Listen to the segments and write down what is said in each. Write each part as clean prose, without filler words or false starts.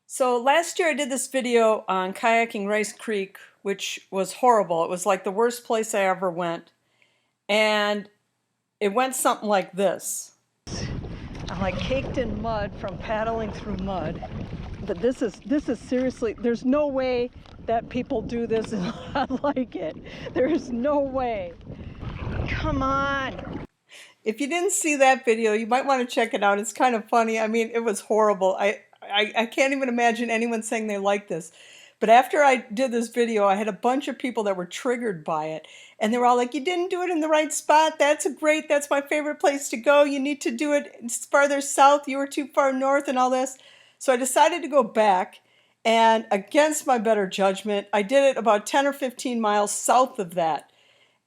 So last year I did this video on kayaking Rice Creek, which was horrible. It was like the worst place I ever went. And it went something like this. I'm like caked in mud from paddling through mud. But this is seriously, there's no way that people do this and not like it. There's no way. Come on. If you didn't see that video, you might want to check it out. It's kind of funny. I mean, it was horrible. I can't even imagine anyone saying they like this. But after I did this video, I had a bunch of people that were triggered by it. And they were all like, you didn't do it in the right spot. That's my favorite place to go. You need to do it farther south. You were too far north and all this. So I decided to go back. And against my better judgment, I did it about 10 or 15 miles south of that.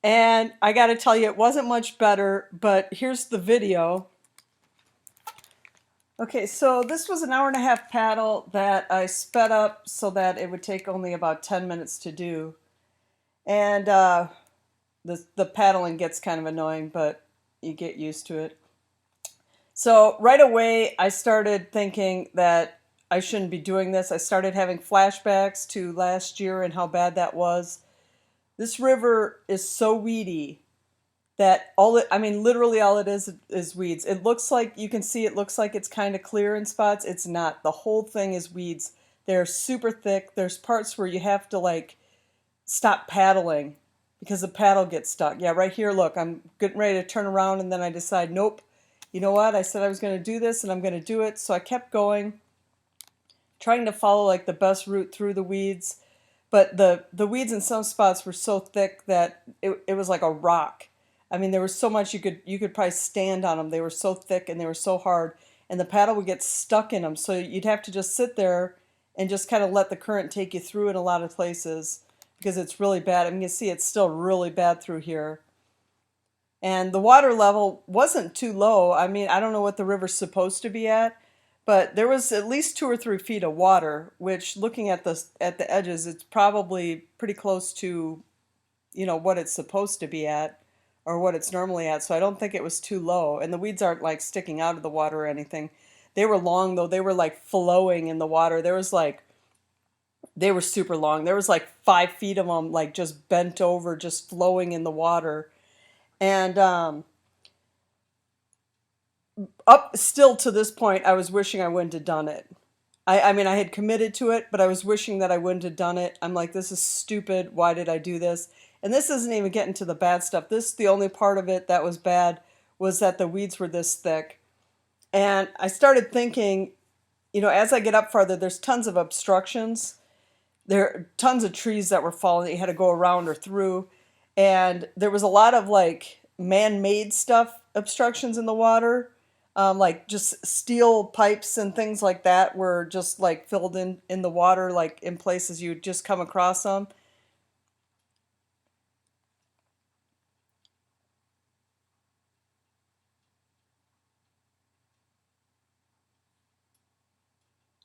And I got to tell you, it wasn't much better, but here's the video. Okay, so this was an 1.5 hour paddle that I sped up so that it would take only about 10 minutes to do. And the paddling gets kind of annoying, but you get used to it. So right away, I started thinking that I shouldn't be doing this. I started having flashbacks to last year and how bad that was. This river is so weedy that literally all it is weeds. It looks like, you can see it looks like it's kind of clear in spots. It's not. The whole thing is weeds. They're super thick. There's parts where you have to like stop paddling because the paddle gets stuck. Yeah, right here, look, I'm getting ready to turn around and then I decide, nope, you know what? I said I was going to do this and I'm going to do it. So I kept going, trying to follow like the best route through the weeds. But the weeds in some spots were so thick that it was like a rock. I mean, there was so much you could probably stand on them. They were so thick and they were so hard, and the paddle would get stuck in them. So you'd have to just sit there and just kind of let the current take you through in a lot of places because it's really bad. I mean, you can see it's still really bad through here. And the water level wasn't too low. I mean, I don't know what the river's supposed to be at, but there was at least 2 or 3 feet of water, which looking at the edges, it's probably pretty close to, what it's supposed to be at or what it's normally at. So I don't think it was too low. And the weeds aren't like sticking out of the water or anything. They were long though. They were like flowing in the water. They were super long. There was like 5 feet of them, like just bent over, just flowing in the water. And up still to this point, I was wishing I wouldn't have done it. I mean, I had committed to it, but I was wishing that I wouldn't have done it. I'm like, this is stupid. Why did I do this? And this isn't even getting to the bad stuff. The only part of it that was bad was that the weeds were this thick. And I started thinking, as I get up farther, there's tons of obstructions. There are tons of trees that were falling that you had to go around or through. And there was a lot of like man-made stuff, obstructions in the water. Like just steel pipes and things like that were just like filled in the water, like in places you'd just come across them.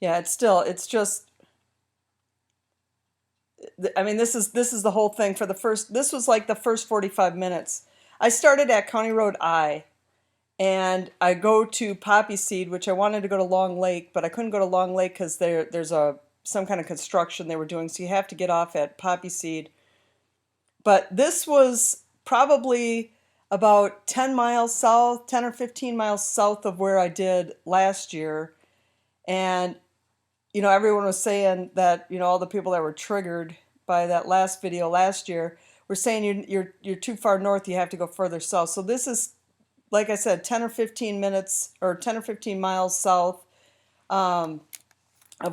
Yeah, it's just, I mean, this is the whole thing for this was like the first 45 minutes. I started at County Road I, and I go to Poppyseed, which I wanted to go to Long Lake, but I couldn't go to Long Lake because there's some kind of construction they were doing, so you have to get off at Poppyseed. But this was probably about 10 miles south, 10 or 15 miles south of where I did last year. And, everyone was saying that, all the people that were triggered by that last video last year were saying you're too far north, you have to go further south. So this is, like I said, 10 or 15 minutes or 10 or 15 miles south of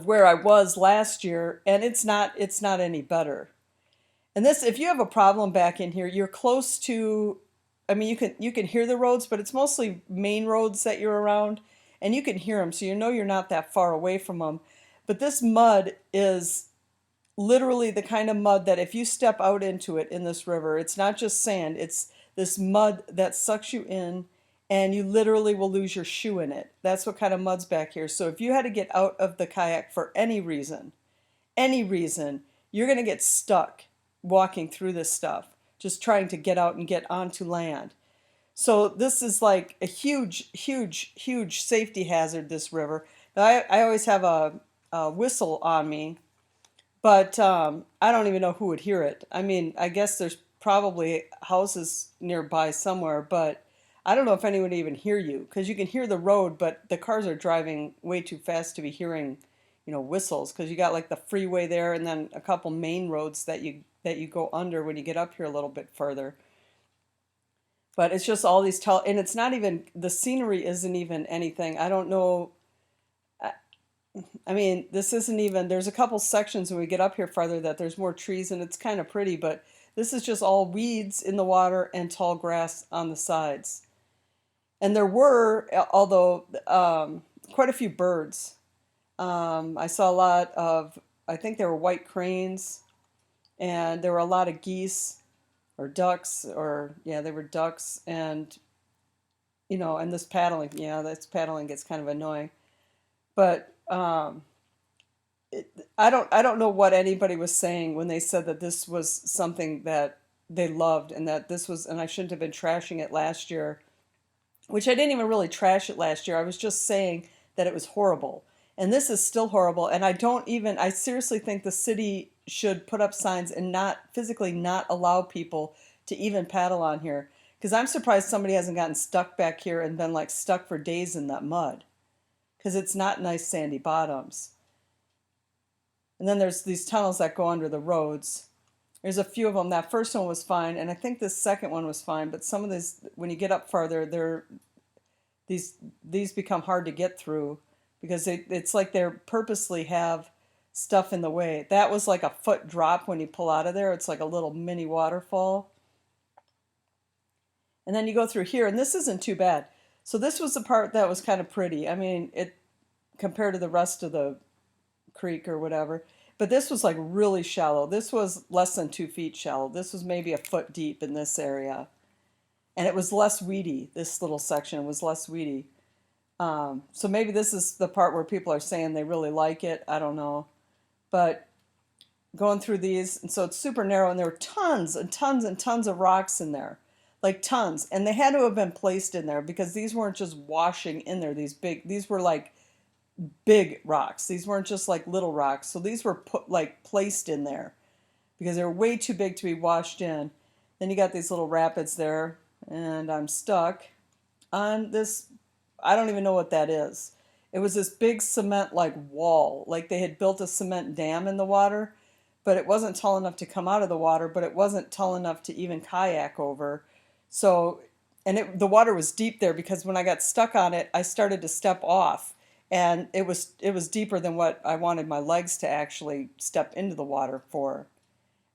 where I was last year, and it's not any better. And this, if you have a problem back in here, you're close to, I mean, you can hear the roads, but it's mostly main roads that you're around, and you can hear them, so you're not that far away from them. But this mud is literally the kind of mud that if you step out into it in this river, it's not just sand, it's this mud that sucks you in, and you literally will lose your shoe in it. That's what kind of mud's back here. So if you had to get out of the kayak for any reason, you're going to get stuck walking through this stuff, just trying to get out and get onto land. So this is like a huge, huge, huge safety hazard, this river. Now, I always have a whistle on me, but I don't even know who would hear it. I mean, I guess there's probably houses nearby somewhere, but I don't know if anyone would even hear you because you can hear the road, but the cars are driving way too fast to be hearing, whistles because you got like the freeway there and then a couple main roads that you go under when you get up here a little bit further. But it's just all these and it's not even the scenery isn't even anything. I don't know. I I mean, this isn't even, there's a couple sections when we get up here farther that there's more trees and it's kind of pretty, but this is just all weeds in the water and tall grass on the sides. And there were, although, quite a few birds. I saw a lot of, I think there were white cranes, and there were a lot of geese or ducks, or yeah, they were ducks, and and this paddling, yeah, this paddling gets kind of annoying. But I don't know what anybody was saying when they said that this was something that they loved and that this was, and I shouldn't have been trashing it last year, which I didn't even really trash it last year. I was just saying that it was horrible. And this is still horrible. And I seriously think the city should put up signs and not physically not allow people to even paddle on here. Because I'm surprised somebody hasn't gotten stuck back here and been like stuck for days in that mud. Because it's not nice sandy bottoms. And then there's these tunnels that go under the roads. There's a few of them. That first one was fine, and I think this second one was fine. But some of these, when you get up farther, these become hard to get through because it's like they purposely have stuff in the way. That was like a foot drop when you pull out of there. It's like a little mini waterfall. And then you go through here, and this isn't too bad. So this was the part that was kind of pretty. I mean, it compared to the rest of the creek or whatever. But this was like really shallow. This was less than 2 feet shallow. This was maybe a foot deep in this area. And it was less weedy. This little section was less weedy. So maybe this is the part where people are saying they really like it. I don't know. But going through these, and so it's super narrow, and there were tons and tons and tons of rocks in there. Like tons. And they had to have been placed in there because these weren't just washing in there. These were like big rocks. These weren't just like little rocks. So these were placed in there because they were way too big to be washed in. Then you got these little rapids there, and I'm stuck on this. I don't even know what that is. It was this big cement like wall, like they had built a cement dam in the water, but it wasn't tall enough to come out of the water, but it wasn't tall enough to even kayak over. So, and the water was deep there because when I got stuck on it, I started to step off, and it was deeper than what I wanted my legs to actually step into the water for.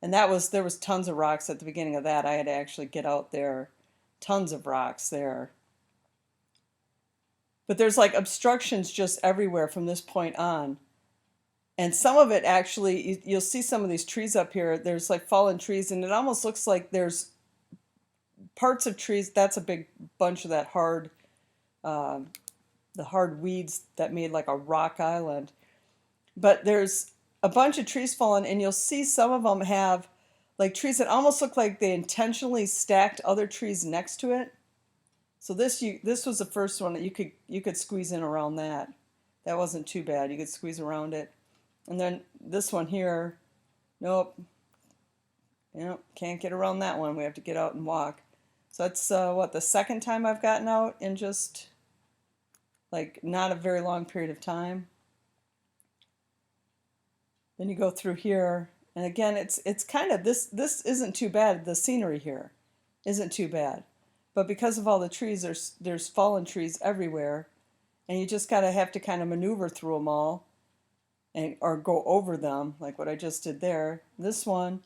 And there was tons of rocks at the beginning of that. I had to actually get out there. Tons of rocks there. But there's like obstructions just everywhere from this point on. And some of it actually, you'll see some of these trees up here. There's like fallen trees, and it almost looks like there's parts of trees. That's a big bunch of that the hard weeds that made like a rock island. But there's a bunch of trees fallen, and you'll see some of them have like trees that almost look like they intentionally stacked other trees next to it. So this was the first one that you could squeeze in around that. That wasn't too bad. You could squeeze around it. And then this one here, nope. Can't get around that one. We have to get out and walk. So that's the second time I've gotten out in just like not a very long period of time. Then you go through here, and again, it's kind of this isn't too bad. The scenery here isn't too bad, but because of all the trees, there's fallen trees everywhere, and you just gotta have to kind of maneuver through them all, or go over them like what I just did there. This one,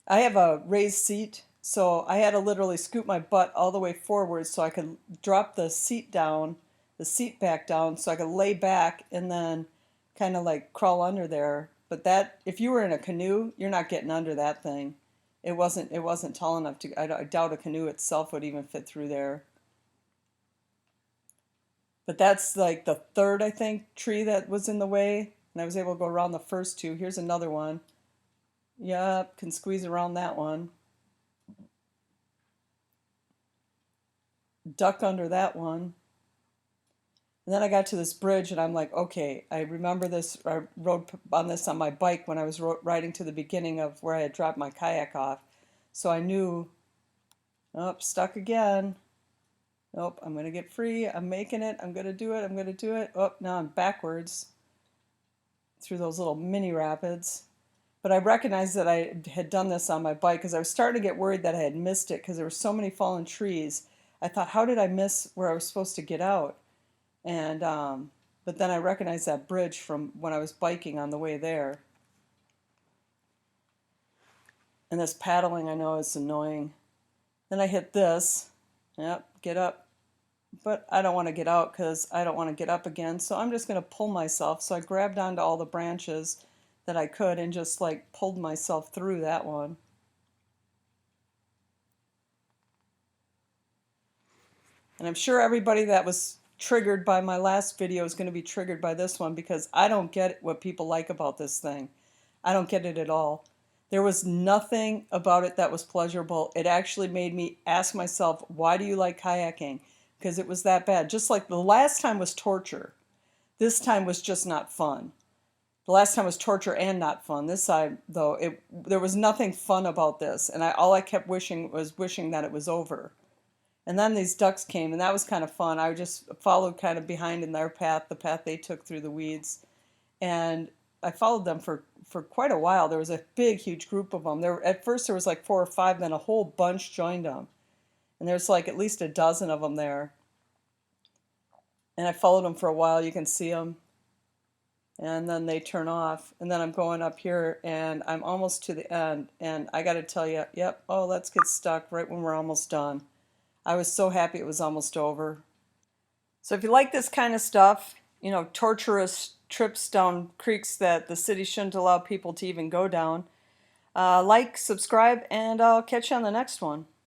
I have a raised seat, so I had to literally scoot my butt all the way forward so I could drop the seat back down, so I could lay back and then kind of like crawl under there. But that, if you were in a canoe, you're not getting under that thing. It wasn't tall enough to. I doubt a canoe itself would even fit through there. But that's like the third, I think, tree that was in the way, and I was able to go around the first two. Here's another one. Yep, can squeeze around that one. Duck under that one. And then I got to this bridge and I'm like, okay, I remember this. I rode on this on my bike when I was riding to the beginning of where I had dropped my kayak off. So I knew, oh, stuck again. Nope, I'm going to get free. I'm making it. I'm going to do it. I'm going to do it. Oh, now I'm backwards through those little mini rapids. But I recognized that I had done this on my bike because I was starting to get worried that I had missed it because there were so many fallen trees. I thought, how did I miss where I was supposed to get out? And but then I recognized that bridge from when I was biking on the way there. And this paddling, I know, is annoying. Then I hit this. Yep, get up. But I don't want to get out because I don't want to get up again. So I'm just going to pull myself. So I grabbed onto all the branches that I could and just like pulled myself through that one. And I'm sure everybody that was triggered by my last video is going to be triggered by this one because I don't get what people like about this thing. I don't get it at all. There was nothing about it that was pleasurable. It actually made me ask myself, why do you like kayaking? Because it was that bad. Just like the last time was torture. This time was just not fun. The last time was torture and not fun. This time, though, there was nothing fun about this. And all I kept wishing was wishing that it was over. And then these ducks came, and that was kind of fun. I just followed kind of behind in their path, the path they took through the weeds. And I followed them for quite a while. There was a big, huge group of them. At first there was like 4 or 5, then a whole bunch joined them. And there's like at least a dozen of them there. And I followed them for a while. You can see them. And then they turn off. And then I'm going up here, and I'm almost to the end. And I got to tell you, yep, oh, let's get stuck right when we're almost done. I was so happy it was almost over. So if you like this kind of stuff, you know, torturous trips down creeks that the city shouldn't allow people to even go down, like, subscribe, and I'll catch you on the next one.